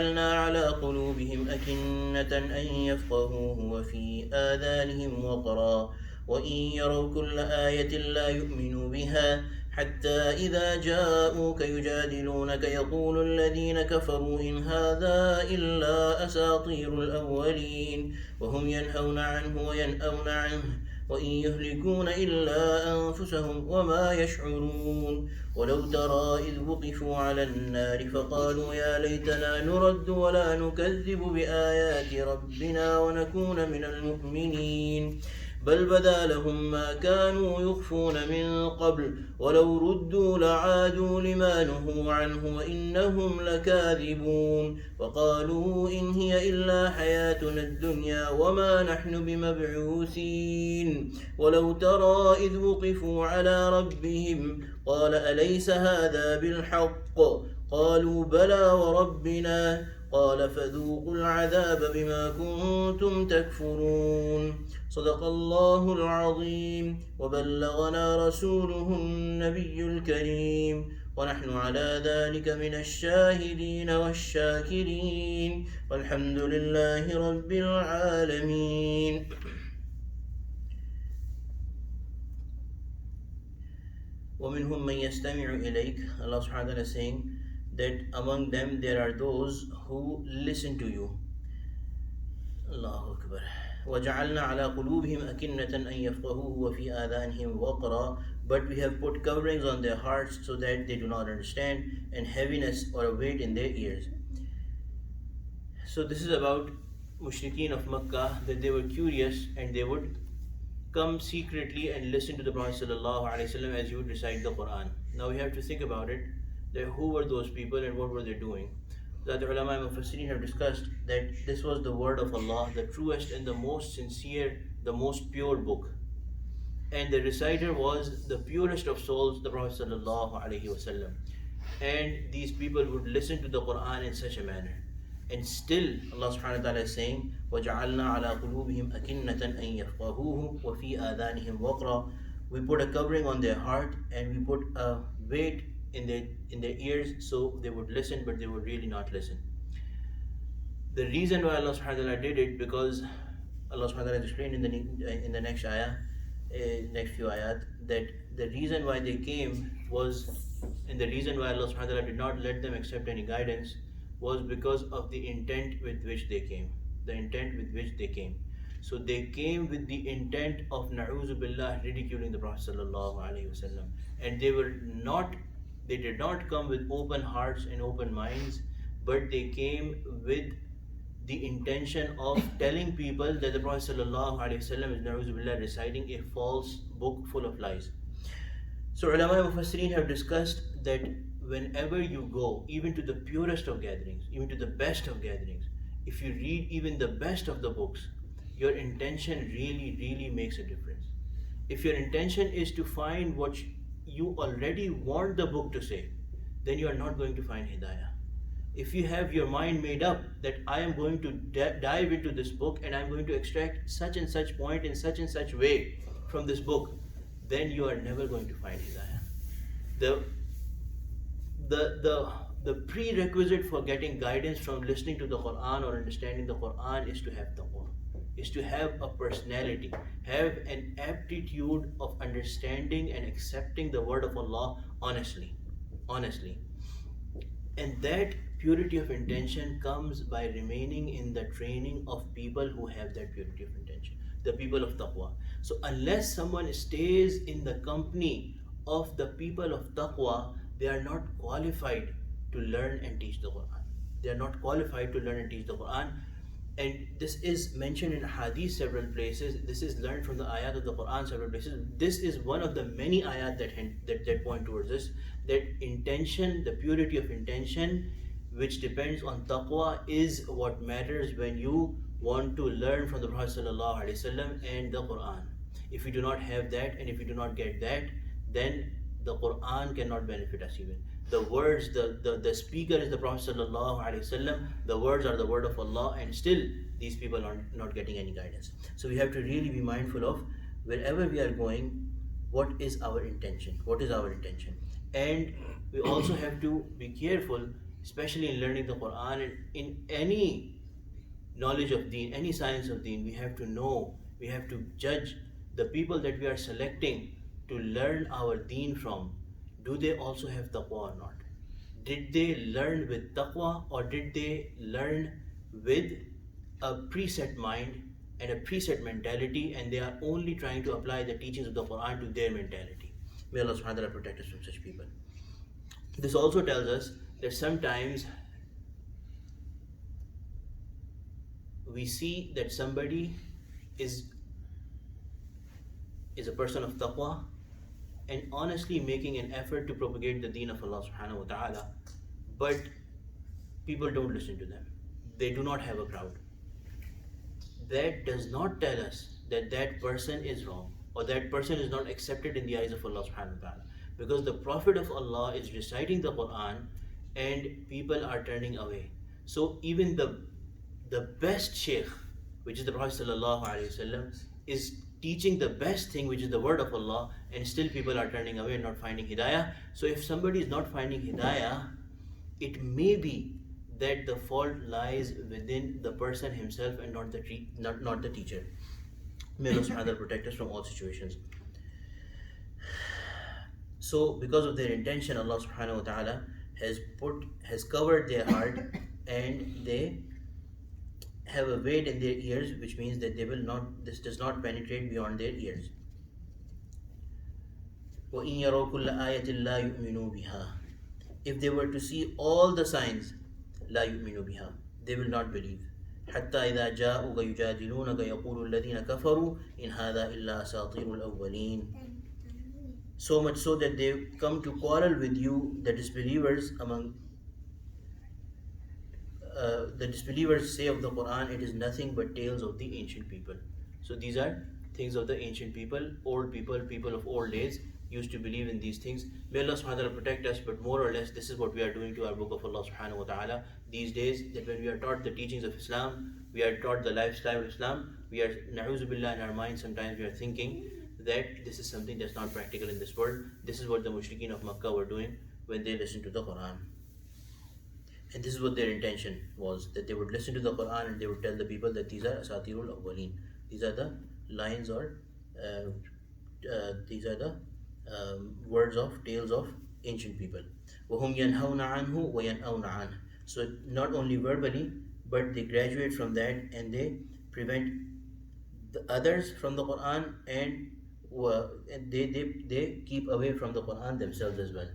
جعلنا على قلوبهم أكنة أن يفقهوه وفي آذانهم وقرا وإن يروا كل آية لا يؤمنوا بها حتى إذا جاءوك يجادلونك يقول الذين كفروا إن هذا إلا أساطير الأولين وهم ينهون عنه وينأون عنه وإن يهلكون إلا أنفسهم وما يشعرون ولو ترى إذ وقفوا على النار فقالوا يا ليتنا نرد ولا نكذب بآيات ربنا ونكون من المؤمنين بل بدا لهم ما كانوا يخفون من قبل ولو ردوا لعادوا لما نهوا عنه وإنهم لكاذبون وقالوا إن هي إلا حياتنا الدنيا وما نحن بمبعوثين ولو ترى إذ وقفوا على ربهم قال أليس هذا بالحق قالوا بلى وربنا قال فذوقوا العذاب بما كنتم تكفرون صدق الله العظيم وبلغنا رسوله النبي الكريم ونحن على ذلك من الشاهدين والشاكرين والحمد لله رب العالمين. وَمِنْهُمْ مَنْ يَسْتَمِعُ إِلَيْكَ. Allah subhanahu wa ta'ala is saying that among them there are those who listen to you. Allahu Akbar. وَجَعَلْنَا عَلَى قُلُوبِهِمْ أَكِنَّةً أَنْ يَفْقَهُوهُ وَفِي آذَانِهِمْ وَقْرًا. But we have put coverings on their hearts so that they do not understand, and heaviness or a weight in their ears. So this is about mushrikeen of Makkah, that they were curious and they would come secretly and listen to the Prophet ﷺ as he would recite the Quran. Now we have to think about it, that who were those people and what were they doing. The ulama and mufassirin have discussed that this was the word of Allah, the truest and the most sincere, the most pure book. And the reciter was the purest of souls, the Prophet ﷺ. And these people would listen to the Quran in such a manner. And still Allah subhanahu wa ta'ala is saying, وَجَعَلْنَا عَلَى قُلُوبِهِمْ أَكِنَّةً أَن يَفْقَهُوهُ وَفِي آذَانِهِمْ وَقْرًا. We put a covering on their heart and we put a weight in their ears so they would listen, but they would really not listen. The reason why Allah subhanahu wa ta'ala did it, because Allah subhanahu wa ta'ala explained in the next ayah, next few ayat, that the reason why they came was, and the reason why Allah subhanahu wa ta'ala did not let them accept any guidance was because of the intent with which they came. The intent with which they came. So they came with the intent of na'uzu billah, ridiculing the Prophet sallallahu alaihi wasallam. And they did not come with open hearts and open minds, but they came with the intention of telling people that the Prophet sallallahu alaihi wasallam is na'uzu billah reciting a false book full of lies. So ulama and mufassirin have discussed that whenever you go, even to the purest of gatherings, even to the best of gatherings, if you read even the best of the books, your intention really makes a difference. If your intention is to find what you already want the book to say, then you are not going to find hidayah. If you have your mind made up that I am going to dive into this book and I am going to extract such and such point in such and such way from this book, then you are never going to find hidayah. The prerequisite for getting guidance from listening to the Quran or understanding the Quran is to have taqwa, is to have a personality, have an aptitude of understanding and accepting the word of Allah honestly. And that purity of intention comes by remaining in the training of people who have that purity of intention, the people of taqwa. So unless someone stays in the company of the people of taqwa, they are not qualified to learn and teach the Quran. They are not qualified to learn and teach the Quran. And this is mentioned in hadith several places. This is learned from the ayat of the Quran several places. This is one of the many ayat that point towards this, that intention, the purity of intention, which depends on taqwa, is what matters when you want to learn from the Prophet ﷺ and the Quran. If you do not have that, and if you do not get that, then the Quran cannot benefit us even. The words, the speaker is the Prophet ﷺ, the words are the word of Allah, and still these people are not getting any guidance. So we have to really be mindful of wherever we are going, what is our intention? What is our intention? And we also have to be careful, especially in learning the Quran and in any knowledge of deen, any science of deen. We have to know, we have to judge the people that we are selecting to learn our deen from. Do they also have taqwa or not? Did they learn with taqwa, or did they learn with a preset mind and a preset mentality, and they are only trying to apply the teachings of the Quran to their mentality? May Allah subhanahu wa ta'ala protect us from such people. This also tells us that sometimes we see that somebody is a person of taqwa and honestly making an effort to propagate the deen of Allah subhanahu wa ta'ala, but people don't listen to them. They do not have a crowd. That does not tell us that that person is wrong or that person is not accepted in the eyes of Allah subhanahu wa ta'ala. Because the Prophet of Allah is reciting the Quran and people are turning away. So even the best Shaykh, which is the Prophet sallallahu alaihi wasallam, is teaching the best thing, which is the word of Allah, and still people are turning away and not finding hidayah. So if somebody is not finding hidayah, it may be that the fault lies within the person himself and not the teacher. May Allah subhanahu wa ta'ala protect us from all situations. So because of their intention, Allah subhanahu wa ta'ala has covered their heart, and they have a weight in their ears, which means that this does not penetrate beyond their ears. وَإِن يَرَوْا كُلَّ آيَةٍ لَا يُؤْمِنُوا بِهَا. If they were to see all the signs, لَا يُؤْمِنُوا بِهَا, they will not believe. حَتَّى إِذَا جَاءُوكَ يُجَادِلُونَكَ يَقُولُ الَّذِينَ كَفَرُوا إِنْ هَذَا إِلَّا أَسَاطِيرُ الْأَوَّلِينَ. So much so that they come to quarrel with you, the disbelievers the disbelievers say of the Quran, it is nothing but tales of the ancient people. So these are things of the ancient people, old people of old days used to believe in these things. May Allah subhanahu wa ta'ala protect us, but more or less this is what we are doing to our book of Allah subhanahu wa ta'ala these days, that when we are taught the teachings of Islam, we are taught the lifestyle of Islam, we are, na'uzu billah, in our mind sometimes we are thinking that this is something that's not practical in this world. This is what the mushrikeen of Makkah were doing when they listened to the Quran. And this is what their intention was, that they would listen to the Quran and they would tell the people that these are asatirul awwaleen. These are the lines or these are the words of tales of ancient people. وَهُمْ يَنْهَوْنَ عَنْهُ وَيَنْأَوْنَ عَنْهُ. So not only verbally, but they graduate from that and they prevent the others from the Quran, and they keep away from the Quran themselves as well.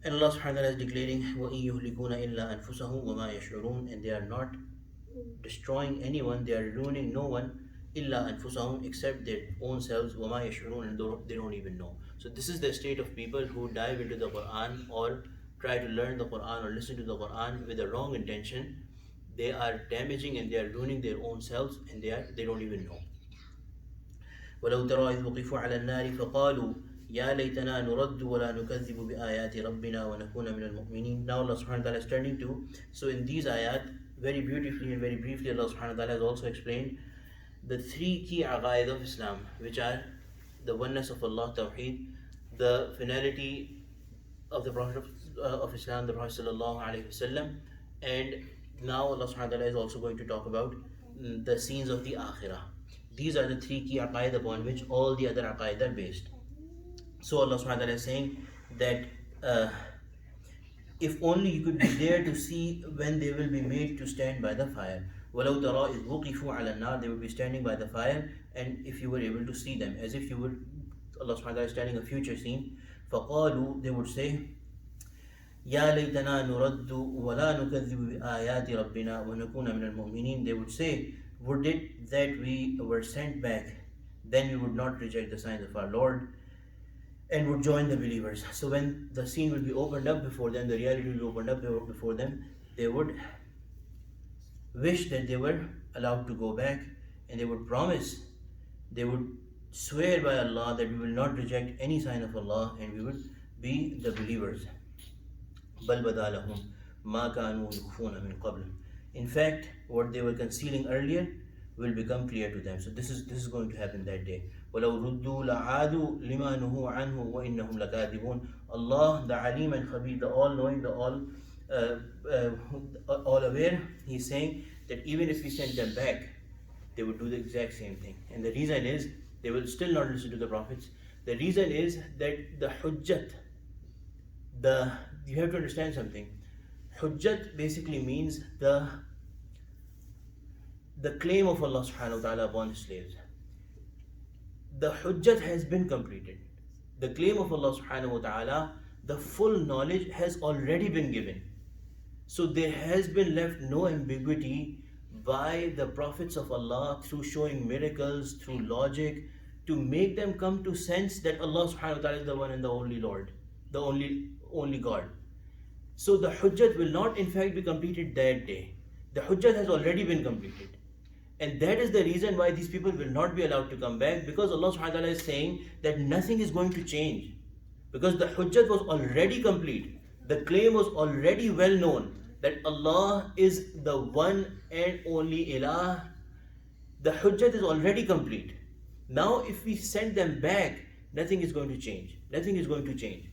And Allah subhanahu wa ta'ala is declaring, وَإِن يُهْلِكُونَ إِلَّا أَنفُسَهُمْ وَمَا يَشْعُرُونَ. And they are not destroying anyone, they are ruining no one, إِلَّا أَنفُسَهُمْ, except their own selves, وَمَا يَشْعُرُونَ, and they don't even know. So this is the state of people who dive into the Quran or try to learn the Quran or listen to the Quran with a wrong intention. They are damaging and they are ruining their own selves, and they don't even know. وَلَوْ تَرَى إِذْ وُقِفُوا عَلَى النَّارِ فَقَالُوا يَا لَيْتَنَا نُرَدُّ وَلَا نُكَذِّبُ بِآيَاتِ رَبِّنَا وَنَكُونَ مِنَ الْمُؤْمِنِينَ. Now Allah subhanahu wa ta'ala is turning to, so in these ayat, very beautifully and very briefly, Allah subhanahu wa ta'ala has also explained the three key aqaid of Islam, which are the oneness of Allah, Tawheed, the finality of the Prophet of Islam, the Prophet sallallahu alaihi wasallam, and now Allah subhanahu wa ta'ala is also going to talk about the scenes of the Akhirah. These are the three key aqaid upon which all the other aqaid are based. So Allah subhanahu wa ta'ala is saying that if only you could be there to see when they will be made to stand by the fire. وَلَوْ تَرَى إِذْ وُقِفُوا عَلَى النَّارِ, they will be standing by the fire, and if you were able to see them, as if you would, Allah subhanahu wa ta'ala is telling a future scene. فَقَالُوا, they would say, يَا لَيْتَنَا نُرَدُّ وَلَا نُكَذِّبُ بِآيَاتِ رَبِّنَا وَنَكُونَ مِنَ الْمُؤْمِنِينَ. They would say, would it that we were sent back, then we would not reject the signs of our Lord and would join the believers. So when the scene will be opened up before them, the reality will be opened up before them, they would wish that they were allowed to go back, and they would promise, they would swear by Allah that we will not reject any sign of Allah and we would be the believers. بَلْ بَدَا لَهُمْ مَا كَانُوا يُخْفُونَ مِنْ قَبْلِ. In fact, what they were concealing earlier will become clear to them. So this is going to happen that day. وَلَوْ رُدُّوا لَعَادُوا لِمَا نُهُوا عَنْهُ وَإِنَّهُمْ لَكَاذِبُونَ. Allah, the Alim and Khabir, the all-knowing, the all aware, He's saying that even if we send them back, they would do the exact same thing. And the reason is, they will still not listen to the prophets. The reason is that the hujjat, you have to understand something. Hujjat basically means the claim of Allah subhanahu wa ta'ala upon His slaves. The hujjat has been completed. The claim of Allah subhanahu wa ta'ala, the full knowledge has already been given. So there has been left no ambiguity by the prophets of Allah through showing miracles, through logic, to make them come to sense that Allah subhanahu wa ta'ala is the one and the only Lord, the only God. So the hujjat will not in fact be completed that day. The hujjat has already been completed. And that is the reason why these people will not be allowed to come back, because Allah subhanahu wa ta'ala is saying that nothing is going to change. Because the hujjat was already complete. The claim was already well known that Allah is the one and only Ilah. The hujjat is already complete. Now if we send them back, nothing is going to change. Nothing is going to change.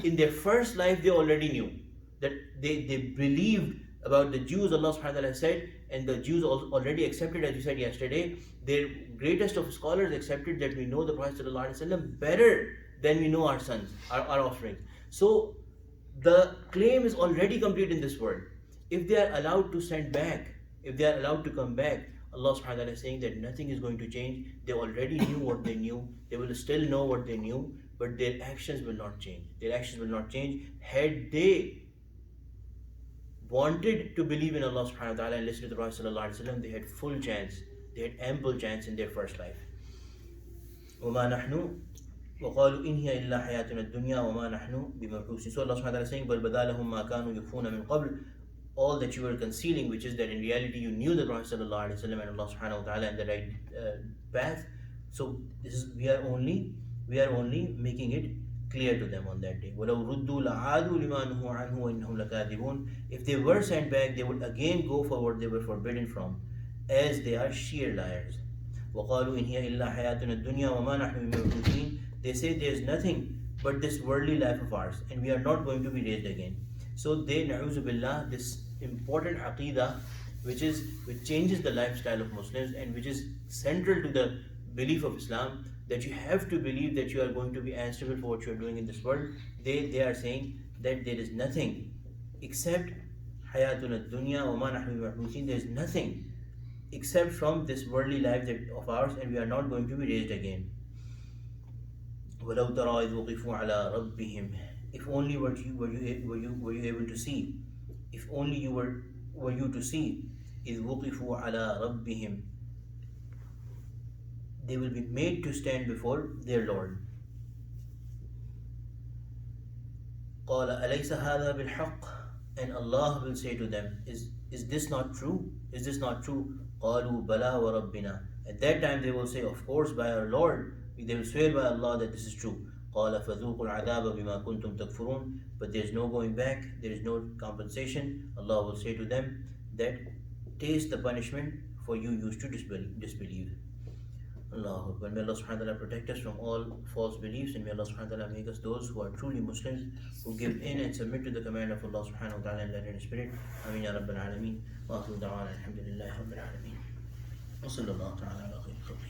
In their first life, they already knew that they believed about the Jews. Allah subhanahu wa ta'ala said, and the Jews already accepted, as you said yesterday, their greatest of scholars accepted that we know the Prophet sallallahu alaihi wasallam better than we know our sons, our offspring. So the claim is already complete in this world. If they are allowed to send back, if they are allowed to come back, Allah subhanahu wa ta'ala is saying that nothing is going to change. They already knew what they knew. They will still know what they knew, but their actions will not change. Their actions will not change. Had they wanted to believe in Allah subhanahu wa ta'ala and listen to the Prophet sallallahu alaihi wasallam, they had full chance. They had ample chance in their first life. وَمَا نَحْنُ وَقَالُوا إِنْ هِيَ إِلَّا حَيَاتُنَا الدُّنْيَا وَمَا نَحْنُ بِمَبْعُوثِينَ. So Allah subhanahu wa ta'ala is saying, بَلْ بَدَا لَهُم مَا كَانُوا يُخْفُونَ مِنْ قَبْلُ. All that you were concealing, which is that in reality you knew the Prophet sallallahu alaihi wasallam and Allah subhanahu wa ta'ala and the right path. So this is we are only making it clear to them on that day. وَلَوْ رُدُّوا لَعَادُوا لِمَا نُهُوا عَنْهُ وَإِنَّهُمْ لَكَاذِبُونَ. If they were sent back, they would again go for what they were forbidden from, as they are sheer liars. وَقَالُوا إِنْ هِيَ إِلَّا حَيَاتُنَا الدُّنْيَا وَمَا نَحْنُ بِمَبْعُوثِينَ. They say there is nothing but this worldly life of ours, and we are not going to be raised again. So they, na'uzu billah, this important aqidah, which changes the lifestyle of Muslims and which is central to the belief of Islam, that you have to believe that you are going to be answerable for what you are doing in this world. They are saying that there is nothing except hayatuna dunya wa ma nahnu bimab'uthin. There is nothing except from this worldly life of ours, and we are not going to be raised again. وَلَوْ تَرَى إِذْ وُقِفُوا عَلَى رَبِّهِمْ. If only were you able to see. If only you were you to see. إِذْ وُقِفُوا عَلَى رَبِّهِمْ. They will be made to stand before their Lord. قَالَ أَلَيْسَ هَذَا بِالْحَقِّ. And Allah will say to them, is this not true? Is this not true? قَالُوا بَلَا وَرَبِّنَا. At that time they will say, of course, by our Lord. They will swear by Allah that this is true. قَالَ فَذُوقُوا الْعَذَابَ بِمَا كُنْتُمْ تَكْفُرُونَ. But there is no going back, there is no compensation. Allah will say to them that taste the punishment for you used to disbelieve. Allah. May Allah subhanahu wa ta'ala protect us from all false beliefs, and may Allah subhanahu wa ta'ala make us those who are truly Muslims, who give in and submit to the command of Allah subhanahu wa ta'ala and letter and spirit. Ameen ya Rabbil Alameen. Wa akhiru da'wana alhamdulillahi Rabbil Alameen. Wa sallallahu ta'ala ala khayri khalqihi.